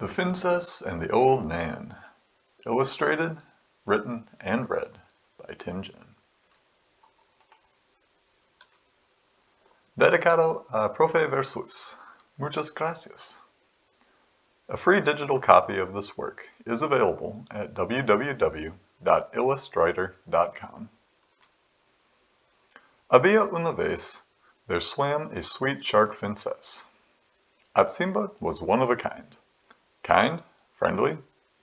The Fincess and the Old Man. Illustrated, written, and read by Tim Jen. Dedicado a Profe Versus. Muchas gracias. A free digital copy of this work is available at www.IllustWriter.com. Había una vez, there swam a sweet shark Fincess. Atsimba was one of a kind. Kind, friendly,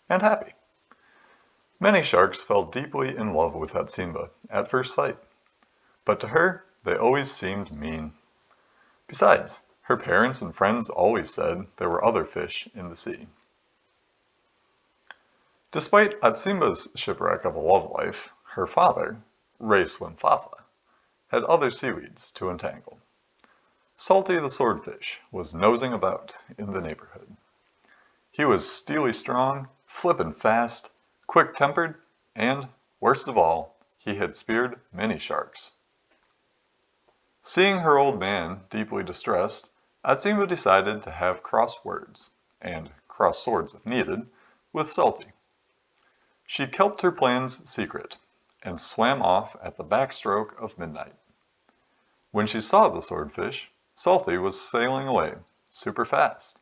and happy. Many sharks fell deeply in love with Atsimba at first sight, but to her they always seemed mean. Besides, her parents and friends always said there were other fish in the sea. Despite Atsimba's shipwreck of a love life, her father, Rey Swimfasa, had other seaweeds to entangle. Salty the Swordfish was nosing about in the neighborhood. He was steely strong, flippin' fast, quick-tempered, and, worst of all, he had speared many sharks. Seeing her old man deeply distressed, Atsimba decided to have cross words, and cross swords if needed, with Salty. She kept her plans secret, and swam off at the backstroke of midnight. When she saw the Swordfish, Salty was sailing away, super fast.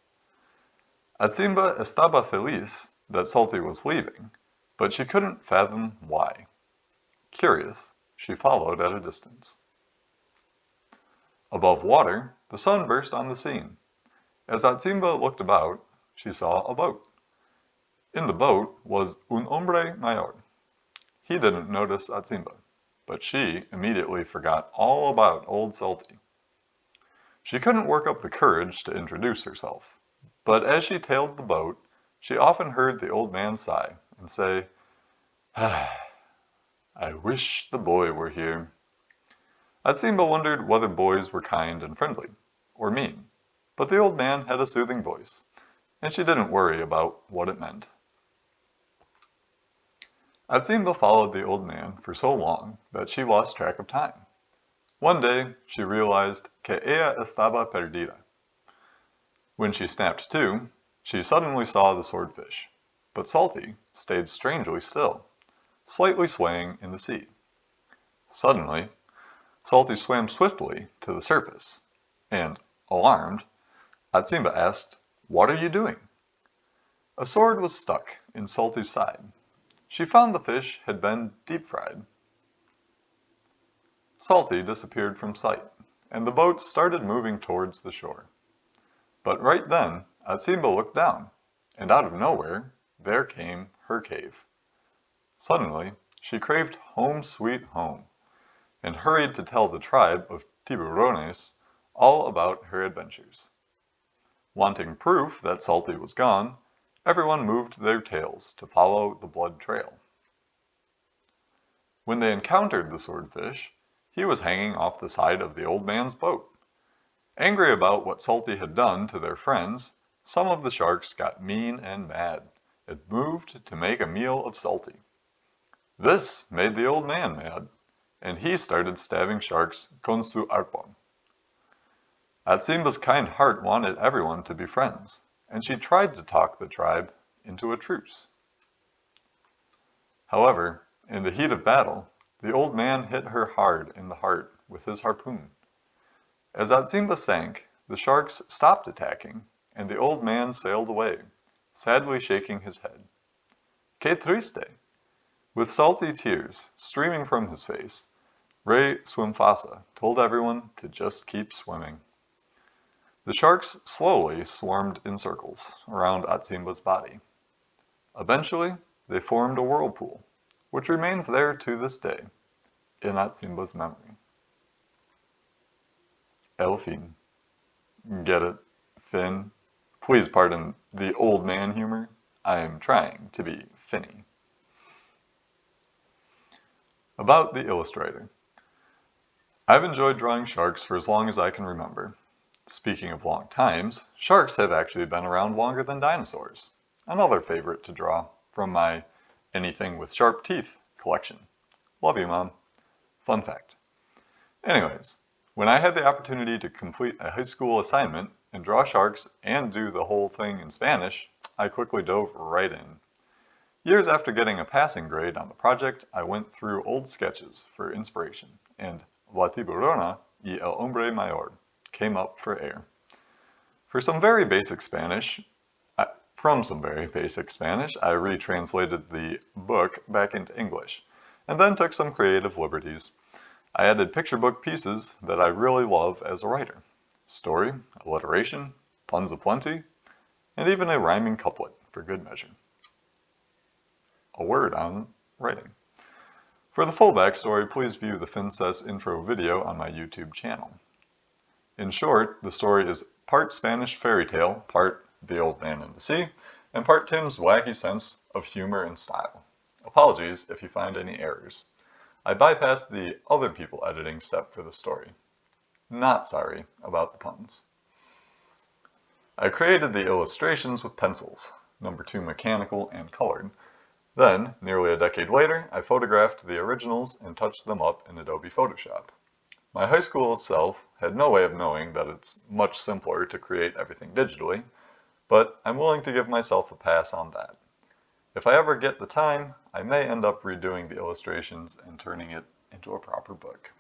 Atsimba estaba feliz that Salty was leaving, but she couldn't fathom why. Curious, she followed at a distance. Above water, the sun burst on the scene. As Atsimba looked about, she saw a boat. In the boat was un hombre mayor. He didn't notice Atsimba, but she immediately forgot all about old Salty. She couldn't work up the courage to introduce herself. But as she tailed the boat, she often heard the old man sigh and say, "I wish the boy were here." Atsimba wondered whether boys were kind and friendly, or mean, but the old man had a soothing voice, and she didn't worry about what it meant. Atsimba followed the old man for so long that she lost track of time. One day, she realized que ella estaba perdida. When she snapped to, she suddenly saw the Swordfish, but Salty stayed strangely still, slightly swaying in the sea. Suddenly, Salty swam swiftly to the surface, and, alarmed, Atsimba asked, "What are you doing?" A sword was stuck in Salty's side. She found the fish had been deep-fried. Salty disappeared from sight, and the boat started moving towards the shore. But right then, Atsimba looked down, and out of nowhere, there came her cave. Suddenly, she craved home sweet home, and hurried to tell the tribe of tiburones all about her adventures. Wanting proof that Salty was gone, everyone moved their tails to follow the blood trail. When they encountered the Swordfish, he was hanging off the side of the old man's boat. Angry about what Salty had done to their friends, some of the sharks got mean and mad, and moved to make a meal of Salty. This made the old man mad, and he started stabbing sharks con su arpon. Atsimba's kind heart wanted everyone to be friends, and she tried to talk the tribe into a truce. However, in the heat of battle, the old man hit her hard in the heart with his harpoon. As Atsimba sank, the sharks stopped attacking, and the old man sailed away, sadly shaking his head. Que triste! With salty tears streaming from his face, Rey Swimfasa told everyone to just keep swimming. The sharks slowly swarmed in circles around Atsimba's body. Eventually, they formed a whirlpool, which remains there to this day, in Atsimba's memory. El fin. Get it? Fin? Please pardon the old man humor. I am trying to be finny. About the IllustWriter. I've enjoyed drawing sharks for as long as I can remember. Speaking of long times, sharks have actually been around longer than dinosaurs. Another favorite to draw from my Anything with Sharp Teeth collection. Love you, Mom. Fun fact. Anyways, when I had the opportunity to complete a high school assignment and draw sharks and do the whole thing in Spanish, I quickly dove right in. Years after getting a passing grade on the project, I went through old sketches for inspiration, and La tiburona y el hombre mayor came up for air. From some very basic Spanish, I retranslated the book back into English, and then took some creative liberties. I added picture book pieces that I really love as a writer. Story, alliteration, puns aplenty, and even a rhyming couplet for good measure. A word on writing. For the full backstory, please view the Fincess intro video on my YouTube channel. In short, the story is part Spanish fairy tale, part The Old Man and the Sea, and part Tim's wacky sense of humor and style. Apologies if you find any errors. I bypassed the other people editing step for the story. Not sorry about the puns. I created the illustrations with pencils, number 2 mechanical and colored. Then, nearly a decade later, I photographed the originals and touched them up in Adobe Photoshop. My high school itself had no way of knowing that it's much simpler to create everything digitally, but I'm willing to give myself a pass on that. If I ever get the time, I may end up redoing the illustrations and turning it into a proper book.